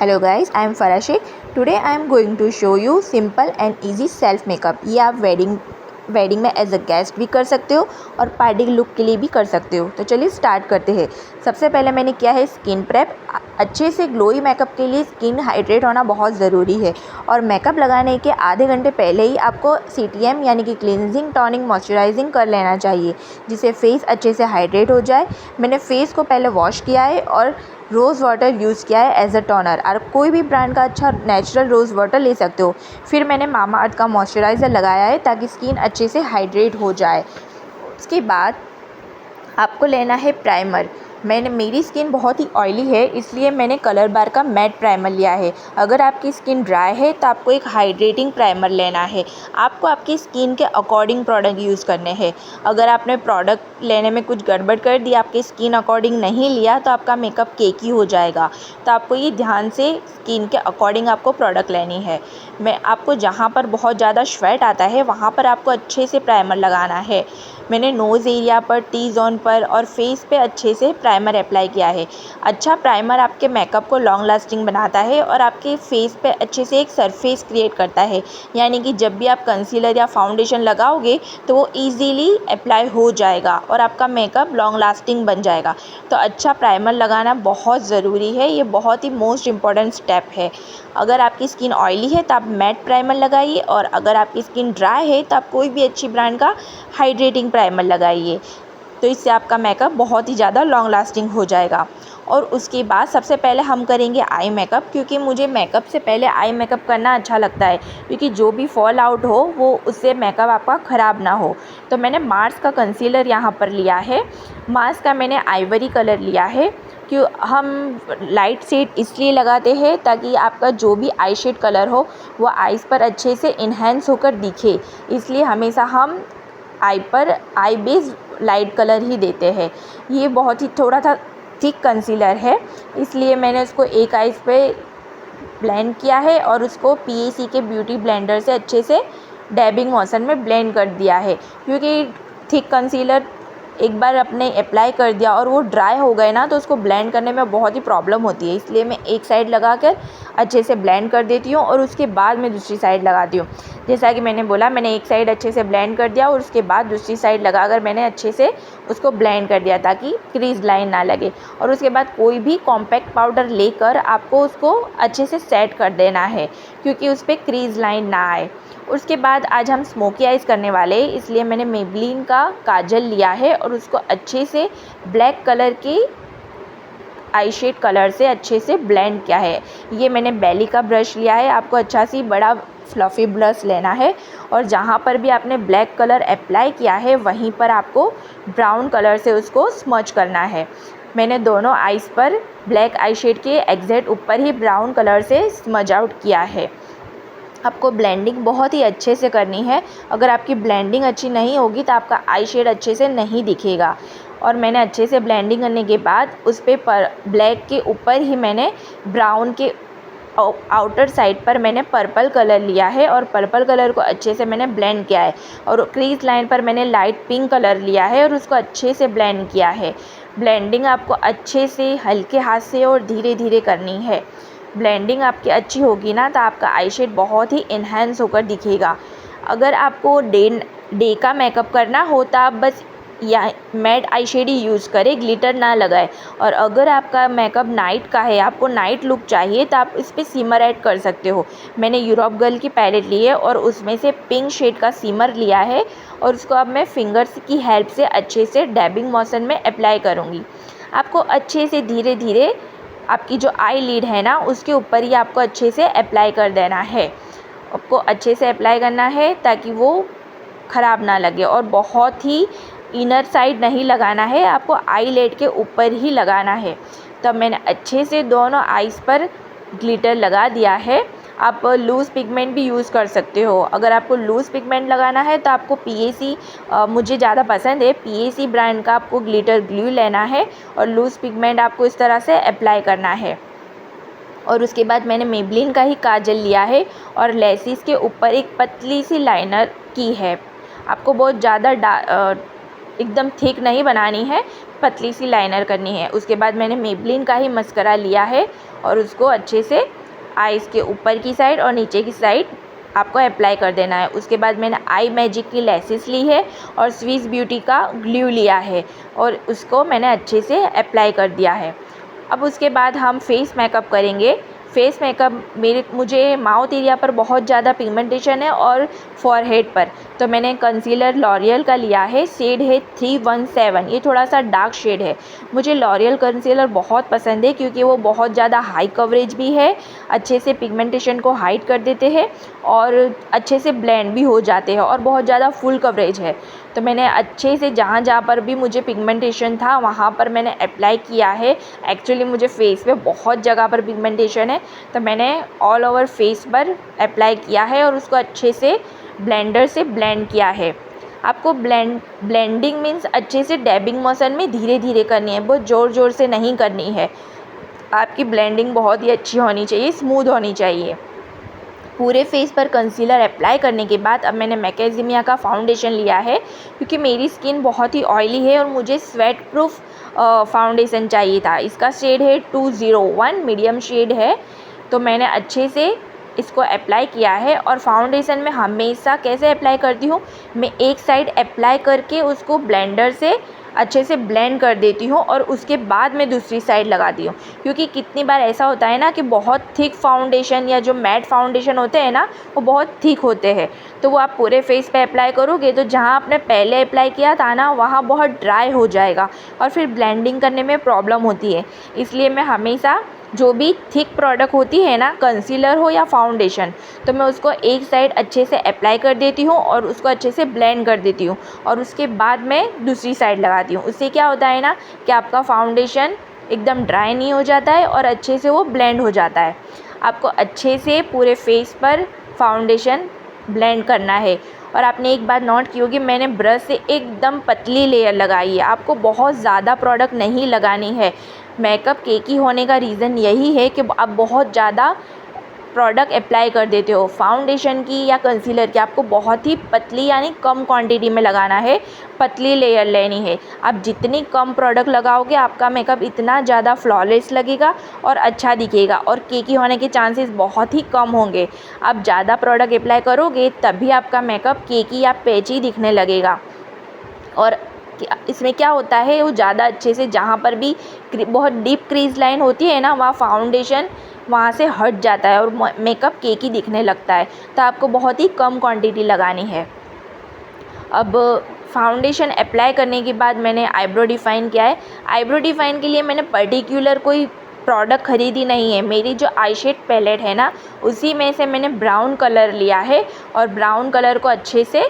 Hello guys, I am Farah Sheikh. Today I am going to show you simple and easy self makeup. ये आप wedding में as a guest भी कर सकते हो और पार्टी लुक के लिए भी कर सकते हो। तो चलिए स्टार्ट करते हैं। सबसे पहले मैंने किया है स्किन प्रेप। अच्छे से ग्लोई मेकअप के लिए स्किन हाइड्रेट होना बहुत ज़रूरी है और मेकअप लगाने के आधे घंटे पहले ही आपको CTM यानी कि क्लींजिंग, टॉनिंग, मॉइस्चराइजिंग कर लेना चाहिए, जिससे फेस अच्छे से हाइड्रेट हो जाए। मैंने फेस को पहले वॉश किया है और रोज़ वाटर यूज़ किया है एज अ टोनर। और कोई भी ब्रांड का अच्छा नेचुरल रोज़ वाटर ले सकते हो। फिर मैंने मामा अर्थ का मॉइस्चराइज़र लगाया है ताकि स्किन अच्छे से हाइड्रेट हो जाए। उसके बाद आपको लेना है प्राइमर। मेरी स्किन बहुत ही ऑयली है, इसलिए मैंने कलर बार का मैट प्राइमर लिया है। अगर आपकी स्किन ड्राई है तो आपको एक हाइड्रेटिंग प्राइमर लेना है। आपको आपकी स्किन के अकॉर्डिंग प्रोडक्ट यूज़ करने हैं। अगर आपने प्रोडक्ट लेने में कुछ गड़बड़ कर दी, आपकी स्किन अकॉर्डिंग नहीं लिया, तो आपका मेकअप केकी हो जाएगा। तो आपको ये ध्यान से स्किन के अकॉर्डिंग आपको प्रोडक्ट लेनी है। मैं आपको जहाँ पर बहुत ज़्यादा स्वेट आता है वहाँ पर आपको अच्छे से प्राइमर लगाना है। मैंने नोज़ एरिया पर, टी ज़ोन पर और फेस पे अच्छे से प्राइमर अप्लाई किया है। अच्छा प्राइमर आपके मेकअप को लॉन्ग लास्टिंग बनाता है और आपके फेस पे अच्छे से एक सरफेस क्रिएट करता है, यानी कि जब भी आप कंसीलर या फाउंडेशन लगाओगे तो वो इजीली अप्लाई हो जाएगा और आपका मेकअप लॉन्ग लास्टिंग बन जाएगा। तो अच्छा प्राइमर लगाना बहुत ज़रूरी है, ये बहुत ही मोस्ट इम्पॉर्टेंट स्टेप है। अगर आपकी स्किन ऑयली है तो आप मैट प्राइमर लगाइए और अगर आपकी स्किन ड्राई है तो आप कोई भी अच्छी ब्रांड का हाइड्रेटिंग प्राइमर लगाइए। तो इससे आपका मेकअप बहुत ही ज़्यादा लॉन्ग लास्टिंग हो जाएगा। और उसके बाद सबसे पहले हम करेंगे आई मेकअप, क्योंकि मुझे मेकअप से पहले आई मेकअप करना अच्छा लगता है, क्योंकि जो भी फॉल आउट हो वो उससे मेकअप आपका ख़राब ना हो। तो मैंने मार्स का कंसीलर यहाँ पर लिया है। मार्स का मैंने आइवरी कलर लिया है। क्यों हम लाइट शेड इसलिए लगाते हैं ताकि आपका जो भी आई शेड कलर हो वो आइज़ पर अच्छे से इन्हेंस होकर दिखे, इसलिए हमेशा हम आई बेस लाइट कलर ही देते हैं। ये बहुत ही थोड़ा सा थिक कंसीलर है, इसलिए मैंने उसको एक आइज़ पे ब्लेंड किया है और उसको PAC के ब्यूटी ब्लेंडर से अच्छे से डैबिंग मोशन में ब्लेंड कर दिया है। क्योंकि थिक कंसीलर एक बार अपने अप्लाई कर दिया और वो ड्राई हो गए ना, तो उसको ब्लेंड करने में बहुत ही प्रॉब्लम होती है, इसलिए मैं एक साइड लगाकर अच्छे से ब्लेंड कर देती हूँ और उसके बाद मैं दूसरी साइड लगाती हूँ। जैसा कि मैंने बोला, मैंने एक साइड अच्छे से ब्लेंड कर दिया और उसके बाद दूसरी साइड लगाकर मैंने अच्छे से उसको ब्लेंड कर दिया ताकि क्रीज लाइन ना लगे। और उसके बाद कोई भी कॉम्पैक्ट पाउडर लेकर आपको उसको अच्छे से सेट कर देना है, क्योंकि उस पर क्रीज लाइन ना आए। उसके बाद आज हम स्मोकी आइज़ करने वाले हैं, इसलिए मैंने मेबलिन का काजल लिया है और उसको अच्छे से ब्लैक कलर की आई शेड कलर से अच्छे से ब्लेंड किया है। ये मैंने बेली का ब्रश लिया है। आपको अच्छा सी बड़ा फ्लफ़ी ब्रश लेना है और जहाँ पर भी आपने ब्लैक कलर अप्लाई किया है वहीं पर आपको ब्राउन कलर से उसको स्मच करना है। मैंने दोनों आइज़ पर ब्लैक आई शेड के एग्जैक्ट ऊपर ही ब्राउन कलर से स्मज आउट किया है। आपको ब्लेंडिंग बहुत ही अच्छे से करनी है। अगर आपकी ब्लेंडिंग अच्छी नहीं होगी तो आपका आई शेड अच्छे से नहीं दिखेगा। और मैंने अच्छे से ब्लेंडिंग करने के बाद उस पर ब्लैक के ऊपर ही मैंने ब्राउन के आउटर साइड पर मैंने पर्पल कलर लिया है और पर्पल कलर को अच्छे से मैंने ब्लेंड किया है। और क्रीज लाइन पर मैंने लाइट पिंक कलर लिया है और उसको अच्छे से ब्लेंड किया है। ब्लेंडिंग आपको अच्छे से हल्के हाथ से और धीरे धीरे करनी है। ब्लेंडिंग आपकी अच्छी होगी ना तो आपका आई शेड बहुत ही इन्हेंस होकर दिखेगा। अगर आपको डे का मेकअप करना हो तो आप बस या मैट आई शेड ही यूज़ करें, ग्लिटर ना लगाए। और अगर आपका मेकअप नाइट का है, आपको नाइट लुक चाहिए, तो आप इस पर सीमर ऐड कर सकते हो। मैंने यूरोप गर्ल की पैलेट ली है और उसमें से पिंक शेड का सीमर लिया है और उसको अब मैं फिंगर्स की हेल्प से अच्छे से डैबिंग मोशन में अप्लाई करूँगी। आपको अच्छे से धीरे धीरे आपकी जो आई लिड है ना उसके ऊपर ही आपको अच्छे से अप्लाई कर देना है। आपको अच्छे से अप्लाई करना है ताकि वो ख़राब ना लगे और बहुत ही इनर साइड नहीं लगाना है, आपको आई लिड के ऊपर ही लगाना है। तब मैंने अच्छे से दोनों आइज़ पर ग्लिटर लगा दिया है। आप लूज़ पिगमेंट भी यूज़ कर सकते हो। अगर आपको लूज़ पिगमेंट लगाना है तो आपको PAC मुझे ज़्यादा पसंद है, PAC ब्रांड का आपको ग्लिटर ग्लू लेना है और लूज़ पिगमेंट आपको इस तरह से अप्लाई करना है। और उसके बाद मैंने मेबलिन का ही काजल लिया है और लेसिस के ऊपर एक पतली सी लाइनर की है। आपको बहुत ज़्यादा एकदम थिक नहीं बनानी है, पतली सी लाइनर करनी है। उसके बाद मैंने मेबलिन का ही मस्करा लिया है और उसको अच्छे से आईज़ के ऊपर की साइड और नीचे की साइड आपको अप्लाई कर देना है। उसके बाद मैंने आई मैजिक की लेसेस ली है और स्विस ब्यूटी का ग्लू लिया है और उसको मैंने अच्छे से अप्लाई कर दिया है। अब उसके बाद हम फेस मेकअप करेंगे। फेस मेकअप मुझे माउथ एरिया पर बहुत ज़्यादा पिगमेंटेशन है और फॉरहेड पर, तो मैंने कंसीलर लॉरियल का लिया है, शेड है 317। ये थोड़ा सा डार्क शेड है। मुझे लॉरियल कंसीलर बहुत पसंद है क्योंकि वो बहुत ज़्यादा हाई कवरेज भी है, अच्छे से पिगमेंटेशन को हाइड कर देते हैं और अच्छे से ब्लेंड भी हो जाते हैं और बहुत ज़्यादा फुल कवरेज है। तो मैंने अच्छे से जहाँ जहाँ पर भी मुझे पिगमेंटेशन था वहाँ पर मैंने अप्लाई किया है। एक्चुअली मुझे फेस पे बहुत जगह पर पिगमेंटेशन है, तो मैंने ऑल ओवर फेस पर अप्लाई किया है और उसको अच्छे से ब्लेंडर से ब्लेंड किया है। आपको ब्लेंडिंग मीन्स अच्छे से डैबिंग मोशन में धीरे धीरे करनी है, बहुत ज़ोर ज़ोर से नहीं करनी है। आपकी ब्लेंडिंग बहुत ही अच्छी होनी चाहिए, स्मूथ होनी चाहिए। पूरे फेस पर कंसीलर अप्लाई करने के बाद अब मैंने मैकेज़िमिया का फाउंडेशन लिया है क्योंकि मेरी स्किन बहुत ही ऑयली है और मुझे स्वेट प्रूफ फाउंडेशन चाहिए था। इसका शेड है 201, मीडियम शेड है। तो मैंने अच्छे से इसको अप्लाई किया है और फाउंडेशन में हमेशा कैसे अप्लाई करती हूँ, मैं एक साइड अप्लाई करके उसको ब्लेंडर से अच्छे से ब्लेंड कर देती हूँ और उसके बाद मैं दूसरी साइड लगाती हूँ। क्योंकि कितनी बार ऐसा होता है ना कि बहुत थिक फाउंडेशन या जो मैट फाउंडेशन होते हैं ना वो बहुत थिक होते हैं, तो वो आप पूरे फेस पे अप्लाई करोगे तो जहाँ आपने पहले अप्लाई किया था ना वहाँ बहुत ड्राई हो जाएगा और फिर ब्लेंडिंग करने में प्रॉब्लम होती है। इसलिए मैं हमेशा जो भी थिक प्रोडक्ट होती है ना, कंसीलर हो या फाउंडेशन, तो मैं उसको एक साइड अच्छे से अप्लाई कर देती हूँ और उसको अच्छे से ब्लेंड कर देती हूँ और उसके बाद मैं दूसरी साइड लगाती हूँ। उससे क्या होता है ना कि आपका फाउंडेशन एकदम ड्राई नहीं हो जाता है और अच्छे से वो ब्लेंड हो जाता है। आपको अच्छे से पूरे फेस पर फाउंडेशन ब्लेंड करना है। और आपने एक बात नोट की होगी, मैंने ब्रश से एकदम पतली लेयर लगाई है, आपको बहुत ज़्यादा प्रोडक्ट नहीं लगानी है। मेकअप केकी होने का रीज़न यही है कि आप बहुत ज़्यादा प्रोडक्ट अप्लाई कर देते हो फाउंडेशन की या कंसीलर की। आपको बहुत ही पतली यानी कम क्वांटिटी में लगाना है, पतली लेयर लेनी है। आप जितनी कम प्रोडक्ट लगाओगे आपका मेकअप इतना ज़्यादा फ्लॉलेस लगेगा और अच्छा दिखेगा और केकी होने के चांसेस बहुत ही कम होंगे। आप ज़्यादा प्रोडक्ट अप्लाई करोगे तभी आपका मेकअप केकी या पैची दिखने लगेगा। और इसमें क्या होता है, वो ज़्यादा अच्छे से जहाँ पर भी बहुत डीप क्रीज लाइन होती है ना, वहाँ फाउंडेशन वहाँ से हट जाता है और मेकअप केकी दिखने लगता है। तो आपको बहुत ही कम क्वांटिटी लगानी है। अब फाउंडेशन अप्लाई करने के बाद मैंने आईब्रो डिफ़ाइन किया है। आईब्रो डिफ़ाइन के लिए मैंने पर्टिकुलर कोई प्रोडक्ट ख़रीदी नहीं है। मेरी जो आई शेड पैलेट है ना, उसी में से मैंने ब्राउन कलर लिया है और ब्राउन कलर को अच्छे से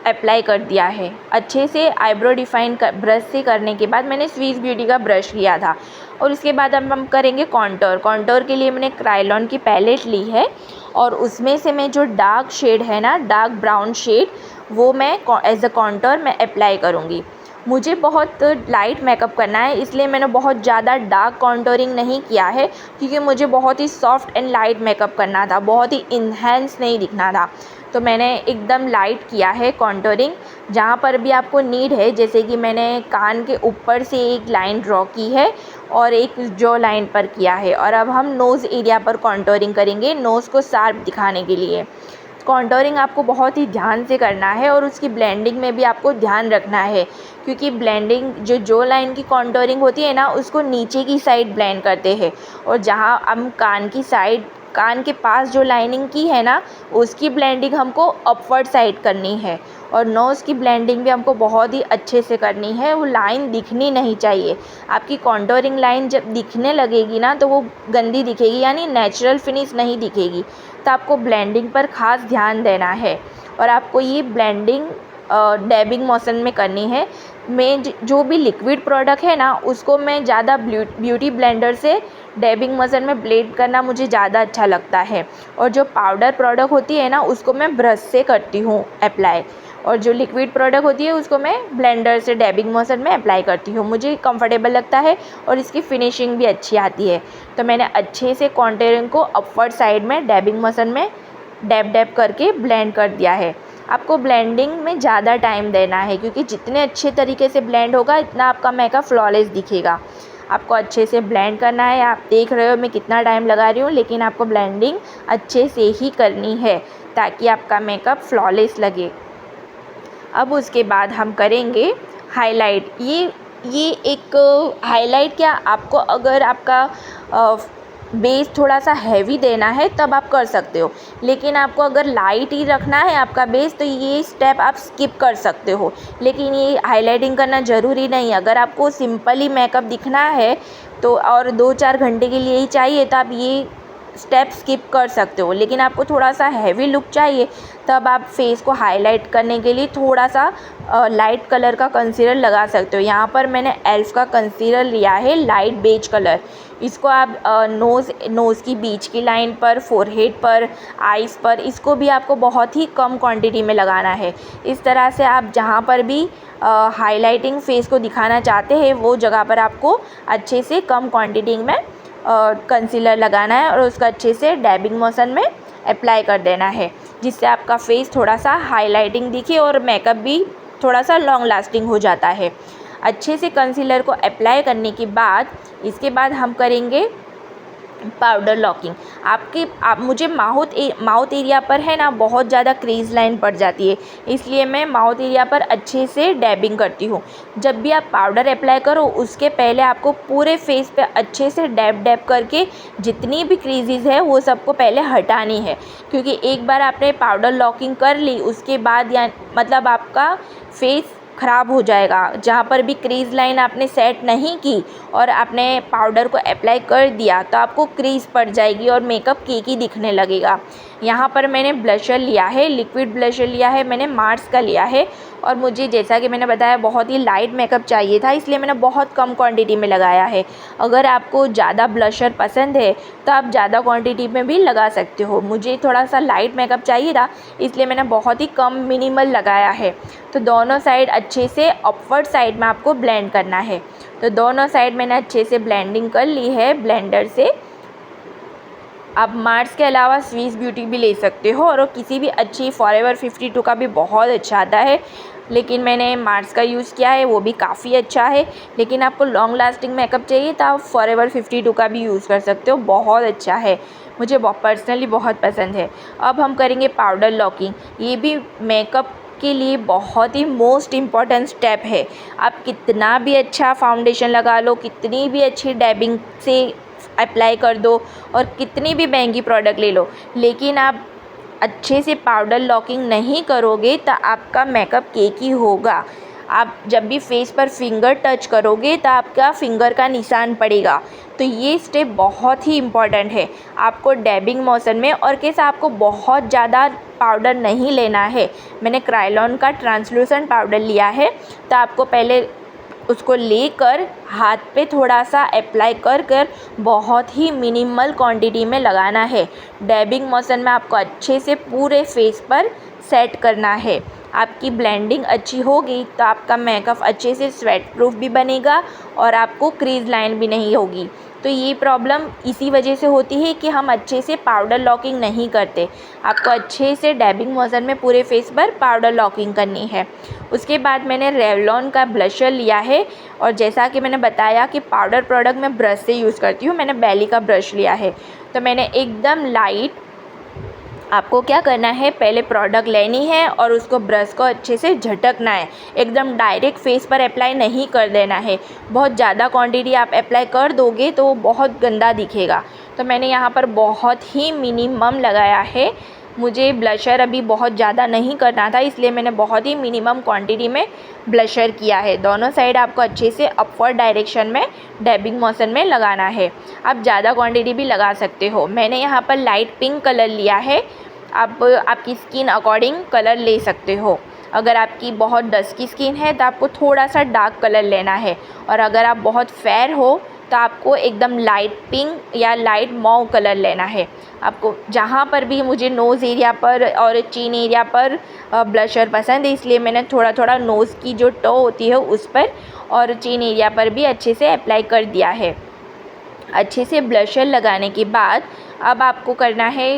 अप्लाई कर दिया है। अच्छे से आईब्रो डिफ़ाइन ब्रश से करने के बाद मैंने स्विस ब्यूटी का ब्रश लिया था और उसके बाद अब हम करेंगे कॉन्टोर। कॉन्टोर के लिए मैंने क्रायोलॉन की पैलेट ली है और उसमें से मैं जो डार्क शेड है ना, डार्क ब्राउन शेड, वो मैं एज अ कॉन्टोर मैं अप्लाई करूँगी। मुझे बहुत लाइट मेकअप करना है, इसलिए मैंने बहुत ज़्यादा डार्क कॉन्टोरिंग नहीं किया है क्योंकि मुझे बहुत ही सॉफ्ट एंड लाइट मेकअप करना था, बहुत ही इन्हेंस नहीं दिखना था। तो मैंने एकदम लाइट किया है कॉन्टोरिंग। जहाँ पर भी आपको नीड है, जैसे कि मैंने कान के ऊपर से एक लाइन ड्रॉ की है और एक जॉ लाइन पर किया है। और अब हम नोज़ एरिया पर कॉन्टोरिंग करेंगे, नोज़ को शार्प दिखाने के लिए। कॉन्टोरिंग आपको बहुत ही ध्यान से करना है और उसकी ब्लेंडिंग में भी आपको ध्यान रखना है क्योंकि ब्लेंडिंग जो जॉ लाइन की कॉन्टोरिंग होती है ना, उसको नीचे की साइड ब्लेंड करते हैं और जहाँ हम कान की साइड, कान के पास जो लाइनिंग की है ना, उसकी ब्लेंडिंग हमको अपवर्ड साइड करनी है। और नोज़ की ब्लेंडिंग भी हमको बहुत ही अच्छे से करनी है, वो लाइन दिखनी नहीं चाहिए। आपकी कॉन्टोरिंग लाइन जब दिखने लगेगी ना तो वो गंदी दिखेगी, यानी नेचुरल फिनिश नहीं दिखेगी। तो आपको ब्लेंडिंग पर ख़ास ध्यान देना है और आपको ये ब्लेंडिंग डैबिंग मोशन में करनी है। मैं जो भी लिक्विड प्रोडक्ट है ना, उसको मैं ज़्यादा ब्यूटी ब्लेंडर से डैबिंग मोशन में ब्लेंड करना मुझे ज़्यादा अच्छा लगता है और जो पाउडर प्रोडक्ट होती है ना, उसको मैं ब्रश से करती हूँ अप्लाई, और जो लिक्विड प्रोडक्ट होती है उसको मैं ब्लेंडर से डैबिंग मोशन में अप्लाई करती हूँ। मुझे कंफर्टेबल लगता है और इसकी फिनिशिंग भी अच्छी आती है। तो मैंने अच्छे से कॉन्टोरिंग को अपवर्ड साइड में डैबिंग मोशन में डैब डैब करके ब्लेंड कर दिया है। आपको ब्लेंडिंग में ज़्यादा टाइम देना है, क्योंकि जितने अच्छे तरीके से ब्लेंड होगा इतना आपका मेकअप फ्लॉलेस दिखेगा। आपको अच्छे से ब्लेंड करना है। आप देख रहे हो मैं कितना टाइम लगा रही हूँ, लेकिन आपको ब्लेंडिंग अच्छे से ही करनी है ताकि आपका मेकअप फ्लॉलेस लगे। अब उसके बाद हम करेंगे हाईलाइट। ये एक हाईलाइट क्या, आपको अगर आपका बेस थोड़ा सा हैवी देना है तब आप कर सकते हो, लेकिन आपको अगर लाइट ही रखना है आपका बेस तो ये स्टेप आप स्किप कर सकते हो। लेकिन ये हाईलाइटिंग करना ज़रूरी नहीं। अगर आपको सिंपली मेकअप दिखना है तो और 2-4 घंटे के लिए ही चाहिए तो आप ये स्टेप स्किप कर सकते हो। लेकिन आपको थोड़ा सा हैवी लुक चाहिए तब आप फेस को हाईलाइट करने के लिए थोड़ा सा लाइट कलर का कंसीलर लगा सकते हो। यहाँ पर मैंने एल्फ का कंसीलर लिया है लाइट बेज कलर। इसको आप नोज़ की बीच की लाइन पर, फोरहेड पर, आइज़ पर, इसको भी आपको बहुत ही कम क्वांटिटी में लगाना है। इस तरह से आप जहाँ पर भी हाईलाइटिंग फेस को दिखाना चाहते हैं वो जगह पर आपको अच्छे से कम क्वांटिटी में कंसीलर लगाना है और उसका अच्छे से डैबिंग मोशन में अप्लाई कर देना है, जिससे आपका फेस थोड़ा सा हाईलाइटिंग दिखे और मेकअप भी थोड़ा सा लॉन्ग लास्टिंग हो जाता है। अच्छे से कंसीलर को अप्लाई करने के बाद इसके बाद हम करेंगे पाउडर लॉकिंग। मुझे माउथ एरिया पर है ना बहुत ज़्यादा क्रीज लाइन पड़ जाती है, इसलिए मैं माउथ एरिया पर अच्छे से डैबिंग करती हूँ। जब भी आप पाउडर अप्लाई करो उसके पहले आपको पूरे फेस पे अच्छे से डैब करके जितनी भी क्रीजेज़ है वो सबको पहले हटानी है, क्योंकि एक बार आपने पाउडर लॉकिंग कर ली उसके बाद या मतलब आपका फेस ख़राब हो जाएगा। जहाँ पर भी क्रीज़ लाइन आपने सेट नहीं की और आपने पाउडर को अप्लाई कर दिया तो आपको क्रीज़ पड़ जाएगी और मेकअप केकी दिखने लगेगा। यहाँ पर मैंने ब्लशर लिया है, लिक्विड ब्लशर लिया है, मैंने मार्स का लिया है और मुझे जैसा कि मैंने बताया बहुत ही लाइट मेकअप चाहिए था, इसलिए मैंने बहुत कम क्वांटिटी में लगाया है। अगर आपको ज़्यादा ब्लशर पसंद है तो आप ज़्यादा क्वांटिटी में भी लगा सकते हो। मुझे थोड़ा सा लाइट मेकअप चाहिए था, इसलिए मैंने बहुत ही कम मिनिमल लगाया है। तो दोनों साइड अच्छे से अपवर्ड साइड में आपको ब्लेंड करना है। तो दोनों साइड मैंने अच्छे से ब्लेंडिंग कर ली है ब्लेंडर से। आप मार्स के अलावा स्विस ब्यूटी भी ले सकते हो और किसी भी अच्छी फॉरएवर 52 का भी बहुत अच्छा आता है, लेकिन मैंने मार्स का यूज़ किया है, वो भी काफ़ी अच्छा है। लेकिन आपको लॉन्ग लास्टिंग मेकअप चाहिए तो आप फॉरएवर 52 का भी यूज़ कर सकते हो, बहुत अच्छा है, मुझे पर्सनली बहुत पसंद है। अब हम करेंगे पाउडर लॉकिंग। ये भी मेकअप के लिए बहुत ही मोस्ट इम्पॉर्टेंट स्टेप है। आप कितना भी अच्छा फाउंडेशन लगा लो, कितनी भी अच्छी डैबिंग से अप्लाई कर दो और कितनी भी महंगी प्रोडक्ट ले लो, लेकिन आप अच्छे से पाउडर लॉकिंग नहीं करोगे तो आपका मेकअप केकी होगा। आप जब भी फेस पर फिंगर टच करोगे तो आपका फिंगर का निशान पड़ेगा। तो ये स्टेप बहुत ही इम्पॉर्टेंट है। आपको डैबिंग मोशन में और कैसा आपको बहुत ज़्यादा पाउडर नहीं लेना है। मैंने क्रायोलॉन का ट्रांसलूसेंट पाउडर लिया है, तो आपको पहले उसको लेकर हाथ पे थोड़ा सा अप्लाई कर बहुत ही मिनिमल क्वांटिटी में लगाना है। डैबिंग मोशन में आपको अच्छे से पूरे फेस पर सेट करना है। आपकी ब्लेंडिंग अच्छी होगी तो आपका मेकअप अच्छे से स्वेट प्रूफ भी बनेगा और आपको क्रीज लाइन भी नहीं होगी। तो ये प्रॉब्लम इसी वजह से होती है कि हम अच्छे से पाउडर लॉकिंग नहीं करते। आपको अच्छे से डैबिंग मोशन में पूरे फेस पर पाउडर लॉकिंग करनी है। उसके बाद मैंने रेवलॉन का ब्लशर लिया है और जैसा कि मैंने बताया कि पाउडर प्रोडक्ट मैं ब्रश से यूज़ करती हूँ, मैंने बैली का ब्रश लिया है। तो मैंने एकदम लाइट, आपको क्या करना है, पहले प्रोडक्ट लेनी है और उसको ब्रश को अच्छे से झटकना है। एकदम डायरेक्ट फेस पर अप्लाई नहीं कर देना है। बहुत ज़्यादा क्वांटिटी आप अप्लाई कर दोगे तो बहुत गंदा दिखेगा। तो मैंने यहाँ पर बहुत ही मिनिमम लगाया है। मुझे ब्लशर अभी बहुत ज़्यादा नहीं करना था, इसलिए मैंने बहुत ही मिनिमम क्वांटिटी में ब्लशर किया है। दोनों साइड आपको अच्छे से अपवर्ड डायरेक्शन में डैबिंग मोशन में लगाना है। आप ज़्यादा क्वांटिटी भी लगा सकते हो। मैंने यहाँ पर लाइट पिंक कलर लिया है। आप आपकी स्किन अकॉर्डिंग कलर ले सकते हो। अगर आपकी बहुत डस्की स्किन है तो आपको थोड़ा सा डार्क कलर लेना है, और अगर आप बहुत फेयर हो तो आपको एकदम लाइट पिंक या लाइट मॉव कलर लेना है। आपको जहाँ पर भी, मुझे नोज़ एरिया पर और चिन एरिया पर ब्लशर पसंद है, इसलिए मैंने थोड़ा थोड़ा नोज़ की जो टो होती है उस पर और चिन एरिया पर भी अच्छे से अप्लाई कर दिया है। अच्छे से ब्लशर लगाने के बाद अब आपको करना है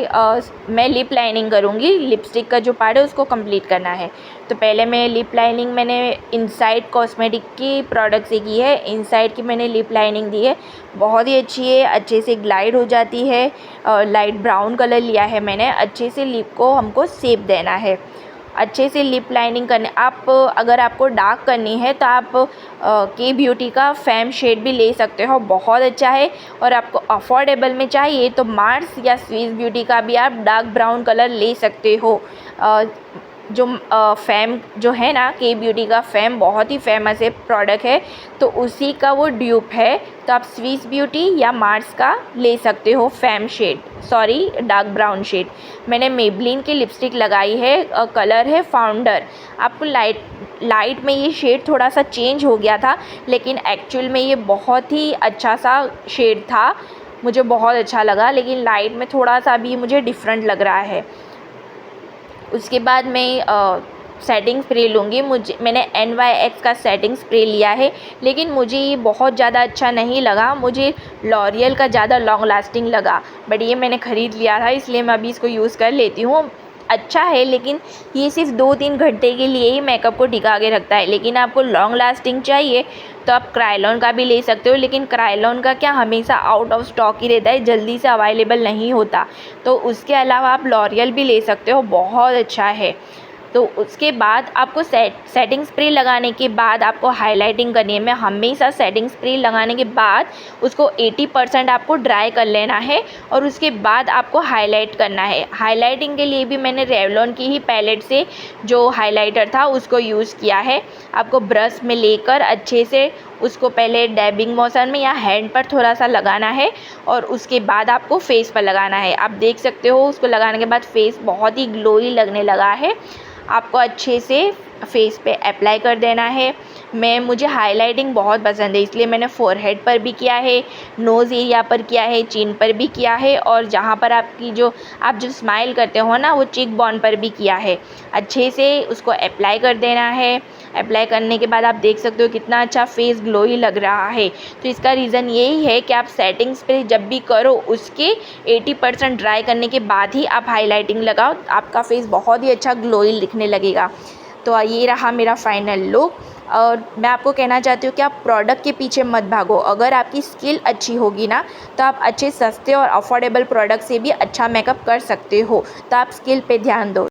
मैं लिप लाइनिंग करूँगी। लिपस्टिक का जो पार्ट है उसको कंप्लीट करना है। तो पहले मैं लिप लाइनिंग मैंने इनसाइड कॉस्मेटिक की प्रोडक्ट से की है। इनसाइड की मैंने लिप लाइनिंग दी है, बहुत ही अच्छी है, अच्छे से ग्लाइड हो जाती है। लाइट ब्राउन कलर लिया है मैंने। अच्छे से लिप को हमको शेप देना है। अच्छे से लिप लाइनिंग करने आप अगर आपको डार्क करनी है तो आप के ब्यूटी का फैम शेड भी ले सकते हो, बहुत अच्छा है। और आपको अफोर्डेबल में चाहिए तो मार्स या स्विस ब्यूटी का भी आप डार्क ब्राउन कलर ले सकते हो। जो फैम जो है ना, के ब्यूटी का फैम बहुत ही फेमस है प्रोडक्ट है, तो उसी का वो ड्यूप है। तो आप स्विस ब्यूटी या मार्स का ले सकते हो फैम shade, sorry dark brown shade. मैंने मेबलिन की लिपस्टिक लगाई है, कलर है फाउंडर। आपको लाइट में ये शेड थोड़ा सा चेंज हो गया था, लेकिन एक्चुअल में ये बहुत ही अच्छा सा शेड था, मुझे बहुत अच्छा लगा। लेकिन लाइट में थोड़ा सा भी मुझे डिफरेंट लग रहा है। उसके बाद मैं सेटिंग स्प्रे लूँगी। मैंने NYX का सेटिंग स्प्रे लिया है, लेकिन मुझे ये बहुत ज़्यादा अच्छा नहीं लगा। मुझे लॉरियल का ज़्यादा लॉन्ग लास्टिंग लगा, बट ये मैंने ख़रीद लिया था इसलिए मैं अभी इसको यूज़ कर लेती हूँ। अच्छा है, लेकिन ये सिर्फ 2-3 घंटे के लिए ही मेकअप को टिका के रखता है। लेकिन आपको लॉन्ग लास्टिंग चाहिए तो आप क्रायलॉन का भी ले सकते हो, लेकिन क्रायलॉन का क्या हमेशा आउट ऑफ स्टॉक ही रहता है, जल्दी से अवेलेबल नहीं होता। तो उसके अलावा आप लॉरियल भी ले सकते हो, बहुत अच्छा है। तो उसके बाद आपको सेटिंग स्प्रे लगाने के बाद आपको हाइलाइटिंग करनी है। मैं हमेशा सेटिंग स्प्रे लगाने के बाद उसको 80% आपको ड्राई कर लेना है और उसके बाद आपको हाईलाइट करना है। हाइलाइटिंग के लिए भी मैंने रेवलॉन की ही पैलेट से जो हाइलाइटर था उसको यूज़ किया है। आपको ब्रश में लेकर अच्छे से उसको पहले डैबिंग मोशन में या हैंड पर थोड़ा सा लगाना है और उसके बाद आपको फेस पर लगाना है। आप देख सकते हो उसको लगाने के बाद फेस बहुत ही ग्लोई लगने लगा है। आपको अच्छे से फेस पे अप्लाई कर देना है। मुझे हाइलाइटिंग बहुत पसंद है, इसलिए मैंने फोरहेड पर भी किया है, नोज़ एरिया पर किया है, चिन पर भी किया है और जहाँ पर आप जो स्माइल करते हो ना, वो चीक बोन पर भी किया है। अच्छे से उसको अप्लाई कर देना है। अप्लाई करने के बाद आप देख सकते हो कितना अच्छा फेस ग्लोई लग रहा है। तो इसका रीज़न यही है कि आप सेटिंग स्प्रे जब भी करो उसके 80% ड्राई करने के बाद ही आप हाइलाइटिंग लगाओ, आपका फेस बहुत ही अच्छा ग्लोई दिखने लगेगा। तो ये रहा मेरा फाइनल लुक। और मैं आपको कहना चाहती हूँ कि आप प्रोडक्ट के पीछे मत भागो। अगर आपकी स्किल अच्छी होगी ना, तो आप अच्छे सस्ते और अफोर्डेबल प्रोडक्ट से भी अच्छा मेकअप कर सकते हो। तो आप स्किल पे ध्यान दो।